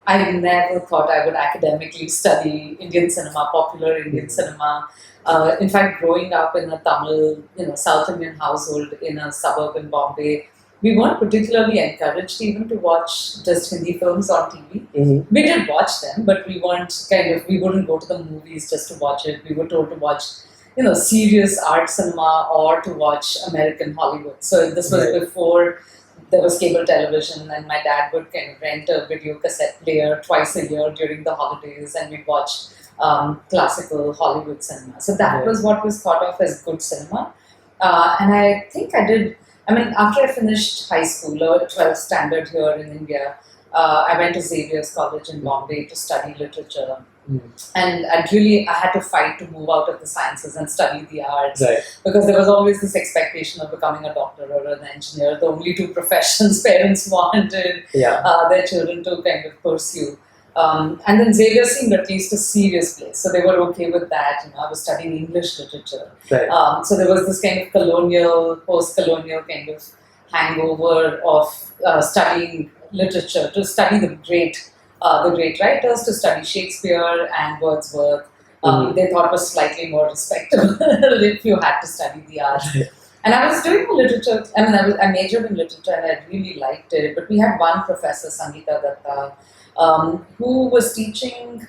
I never thought I would academically study Indian cinema, popular Indian cinema. In fact, growing up in a Tamil, South Indian household in a suburb in Bombay, we weren't particularly encouraged even to watch just Hindi films on TV. We did watch them, but we wouldn't go to the movies just to watch it. We were told to watch, serious art cinema or to watch American Hollywood. So this was before there was cable television, and my dad would kind of rent a video cassette player twice a year during the holidays, and we'd watch classical Hollywood cinema. So that was what was thought of as good cinema. And I think after I finished high school, or 12th standard here in India, I went to Xavier's College in Bombay to study literature. And I had to fight to move out of the sciences and study the arts, because there was always this expectation of becoming a doctor or an engineer, the only two professions parents wanted their children to kind of pursue. And then Xavier seemed at least a serious place, so they were okay with that. I was studying English literature, so there was this kind of colonial, post-colonial kind of hangover of studying literature, to study the great writers, to study Shakespeare and Wordsworth. They thought was slightly more respectable if you had to study the arts. And I was doing literature. I majored in literature and I really liked it. But we had one professor, Sangeeta Datta, who was teaching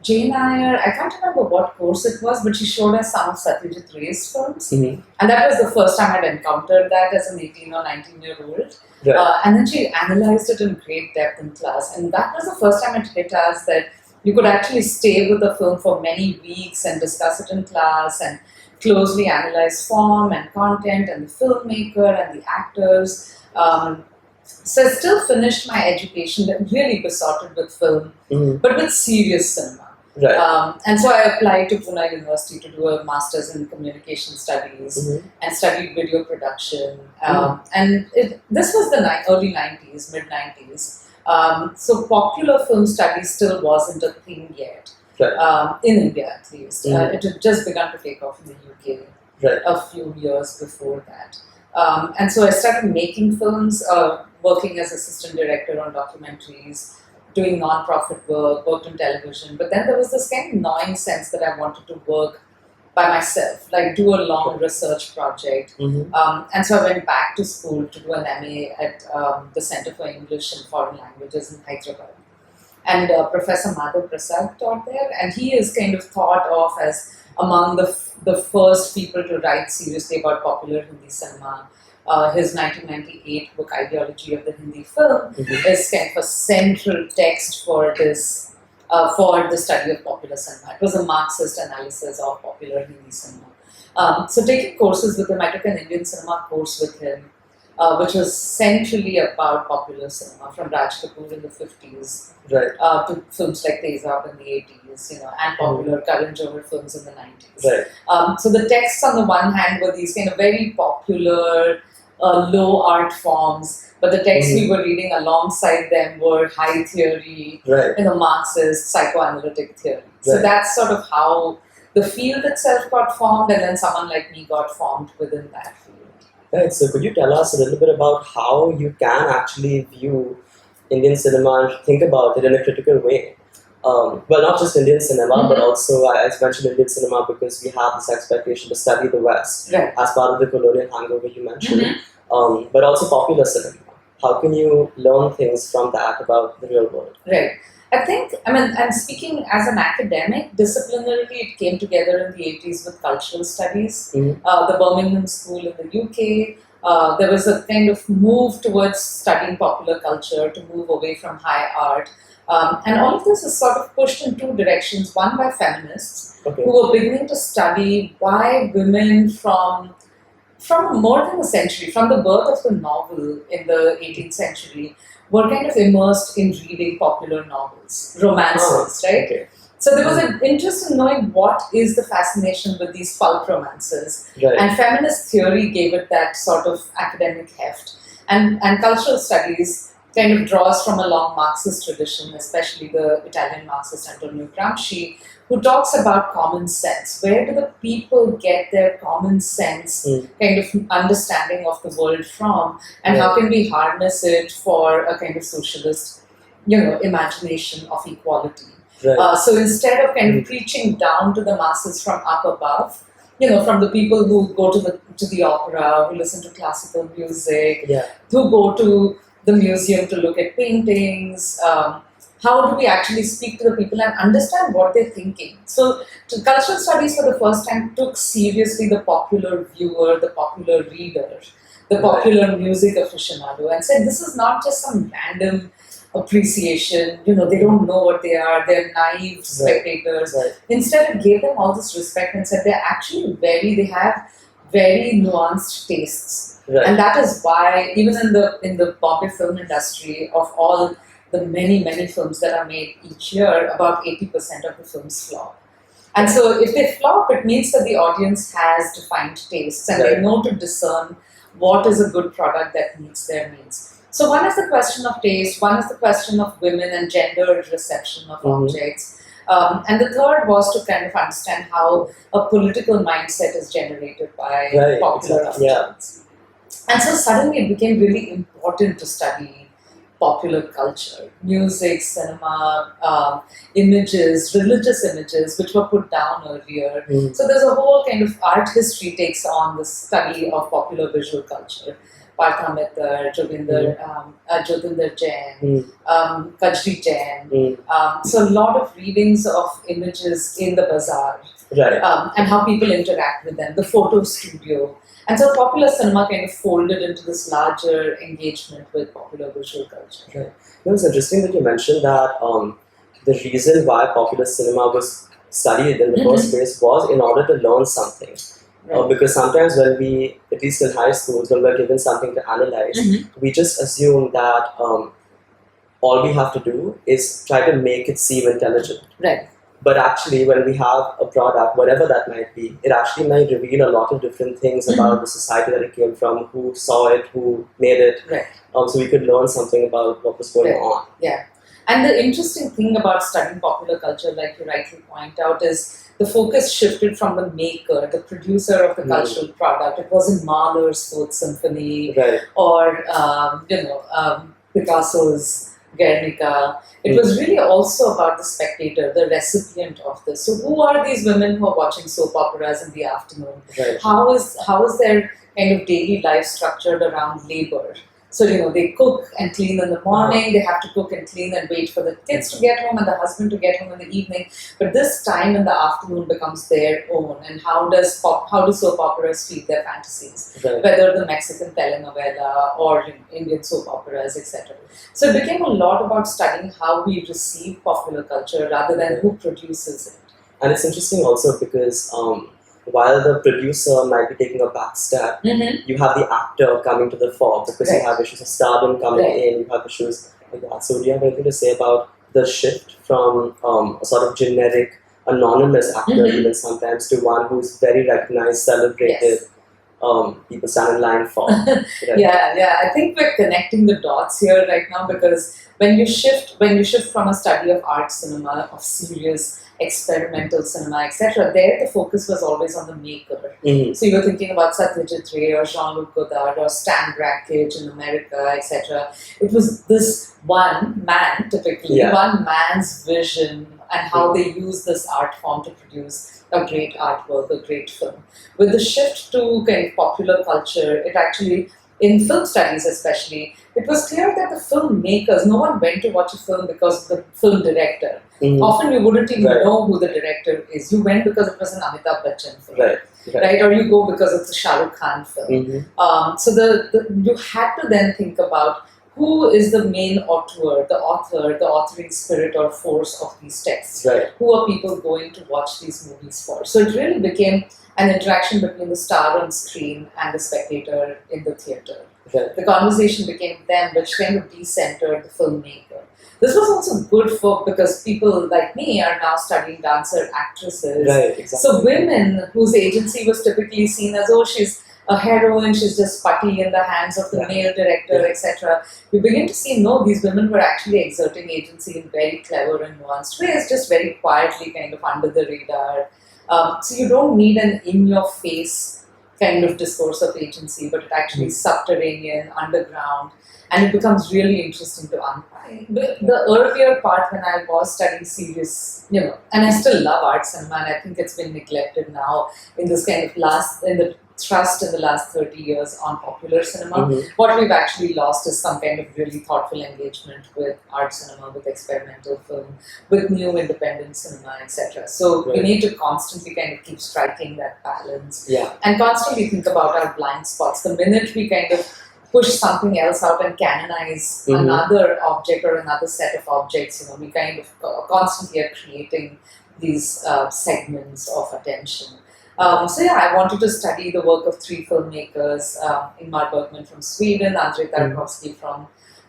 Jane Iyer. I can't remember what course it was, but she showed us some of Satyajit Ray's films. And that was the first time I'd encountered that as an 18 or 19-year-old. And then she analyzed it in great depth in class. And that was the first time it hit us that you could actually stay with the film for many weeks and discuss it in class and closely analyze form and content and the filmmaker and the actors. So I still finished my education really besotted with film, but with serious cinema. And so I applied to Pune University to do a master's in communication studies and studied video production. And this was the early 90s, mid 90s. So popular film studies still wasn't a thing yet, in India at least. It had just begun to take off in the UK a few years before that. And so I started making films, working as assistant director on documentaries, doing non-profit work, worked on television. But then there was this kind of gnawing sense that I wanted to work by myself, like do a long research project. And so I went back to school to do an MA at the Center for English and Foreign Languages in Hyderabad. And Professor Madhav Prasad taught there, and he is kind of thought of as among the first people to write seriously about popular Hindi cinema. His 1998 book, Ideology of the Hindi Film, is kind of a central text for this, for the study of popular cinema. It was a Marxist analysis of popular Hindi cinema. So taking courses with him, I took an Indian cinema course with him, which was centrally about popular cinema, from Raj Kapoor in the 50s to films like Tezab in the 80s, and popular Karan Johar films in the 90s. So the texts on the one hand were these kind of very popular, low art forms, but the texts we were reading alongside them were high theory, Marxist psychoanalytic theory. So that's sort of how the field itself got formed, and then someone like me got formed within that field. Right, so could you tell us a little bit about how you can actually view Indian cinema and think about it in a critical way? Well, not just Indian cinema, but also, I mentioned Indian cinema because we have this expectation to study the West as part of the colonial hangover you mentioned, but also popular cinema. How can you learn things from that about the real world? Right. I think, I'm speaking as an academic, disciplinarily it came together in the 80s with cultural studies. The Birmingham School in the UK, there was a kind of move towards studying popular culture, to move away from high art. And all of this is sort of pushed in two directions. One by feminists, who were beginning to study why women from more than a century, from the birth of the novel in the 18th century, were kind of immersed in reading popular novels, romances, right? So there was an interest in knowing what is the fascination with these pulp romances. And feminist theory gave it that sort of academic heft. And cultural studies kind of draws from a long Marxist tradition, especially the Italian Marxist Antonio Gramsci, who talks about common sense. Where do the people get their common sense kind of understanding of the world from, and how can we harness it for a kind of socialist imagination of equality. Right. So instead of kind of preaching down to the masses from up above, from the people who go to the opera, who listen to classical music, Yeah. who go to the museum to look at paintings. How do we actually speak to the people and understand what they're thinking? So, cultural studies for the first time took seriously the popular viewer, the popular reader, the popular music aficionado, and said this is not just some random appreciation. They don't know what they are. They're naive spectators. Right. Instead, it gave them all this respect and said they have very nuanced tastes. Right. And that is why, even in the Bombay film industry, of all the many films that are made each year, about 80% of the films flop. And so, if they flop, it means that the audience has defined tastes and they know to discern what is a good product that meets their needs. So, one is the question of taste, one is the question of women and gender reception of objects. And the third was to kind of understand how a political mindset is generated by popular objects. And so suddenly it became really important to study popular culture, music, cinema, images, religious images, which were put down earlier. So there's a whole kind of art history takes on the study of popular visual culture. Partha Mittar, Jodinder Jain, Kajri Jain. So a lot of readings of images in the bazaar. Right. And how people interact with them, the photo studio. And so popular cinema kind of folded into this larger engagement with popular visual culture. Right. It's interesting that you mentioned that the reason why popular cinema was studied in the first place was in order to learn something. Right. Because sometimes when we, at least in high schools, when we're given something to analyze, we just assume that all we have to do is try to make it seem intelligent. Right. But actually, when we have a product, whatever that might be, it actually might reveal a lot of different things about the society that it came from, who saw it, who made it. Right. So we could learn something about what was going on. Yeah. And the interesting thing about studying popular culture, like you rightly point out, is the focus shifted from the maker, the producer of the cultural product. It wasn't Mahler's Fourth Symphony or Picasso's Guernica. It was really also about the spectator, the recipient of this. So who are these women who are watching soap operas in the afternoon? Right. How is their kind of daily life structured around labor? So, they cook and clean in the morning, they have to cook and clean and wait for the kids to get home and the husband to get home in the evening. But this time in the afternoon becomes their own. And how do soap operas feed their fantasies? Right. Whether the Mexican telenovela or Indian soap operas, etc. So it became a lot about studying how we receive popular culture rather than who produces it. And it's interesting also because while the producer might be taking a back step, you have the actor coming to the fore because you have issues of stardom coming in, you have issues like that. So do you have anything to say about the shift from a sort of generic, anonymous actor even sometimes to one who's very recognized, celebrated, people stand in line for? Yeah. I think we're connecting the dots here right now because when you shift from a study of art cinema, of serious experimental cinema, etc., there the focus was always on the maker. So you were thinking about Satyajit Ray or Jean-Luc Godard or Stan Brakhage in America, etc. It was this one man, typically, one man's vision and how they use this art form to produce a great artwork, a great film. With the shift to kind of popular culture, it actually, in film studies especially, it was clear that the filmmakers, no one went to watch a film because of the film director. Often you wouldn't even know who the director is. You went because it was an Amitabh Bachchan film, right? Or you go because it's a Shah Rukh Khan film. So you had to then think about who is the main auteur, the author, the authoring spirit or force of these texts. Who are people going to watch these movies for? So it really became an interaction between the star on screen and the spectator in the theatre. The conversation became them, which kind of decentered the filmmaker. This was also good because people like me are now studying dancer actresses. So women whose agency was typically seen as, oh, she's a heroine, she's just putty in the hands of the male director, etc. You begin to see, no, these women were actually exerting agency in very clever and nuanced ways, just very quietly, kind of under the radar. So you don't need an in-your-face kind of discourse of agency, but it actually is subterranean, underground, and it becomes really interesting to unpack. The earlier part when I was studying serious, and I still love art cinema, and I think it's been neglected now in this kind of in the thrust in the last 30 years on popular cinema. What we've actually lost is some kind of really thoughtful engagement with art cinema, with experimental film, with new independent cinema, etc. So we need to constantly kind of keep striking that balance and constantly think about our blind spots. The minute we kind of push something else out and canonize another object or another set of objects, we kind of constantly are creating these segments of attention. I wanted to study the work of three filmmakers, Ingmar Bergman from Sweden, Andrei Tarkovsky from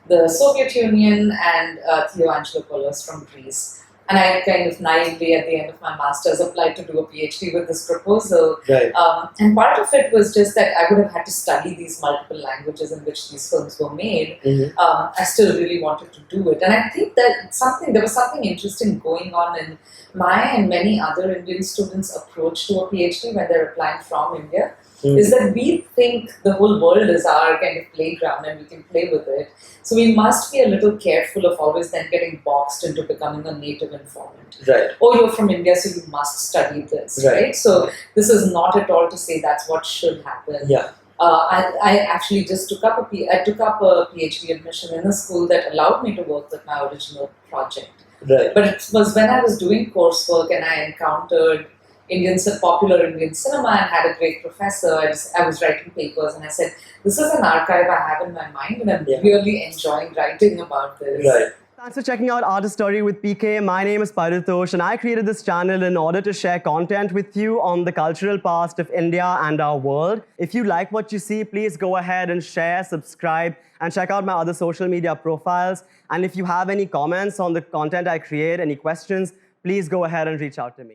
the Soviet Union, and Theo Angelopoulos from Greece. And I kind of naively, at the end of my master's, applied to do a PhD with this proposal. And part of it was just that I would have had to study these multiple languages in which these films were made. I still really wanted to do it. And I think that there was something interesting going on in my and many other Indian students' approach to a PhD when they're applying from India. Is that we think the whole world is our kind of playground and we can play with it. So we must be a little careful of always then getting boxed into becoming a native informant. Oh, you're from India, so you must study this, right? So this is not at all to say that's what should happen. I actually just took up a PhD admission in a school that allowed me to work with my original project. But it was when I was doing coursework and I encountered popular Indian cinema and had a great professor. I was writing papers and I said, this is an archive I have in my mind and I'm really enjoying writing about this. Thanks for checking out Artist Story with PK. My name is Paritosh and I created this channel in order to share content with you on the cultural past of India and our world. If you like what you see, please go ahead and share, subscribe, and check out my other social media profiles. And if you have any comments on the content I create, any questions, please go ahead and reach out to me.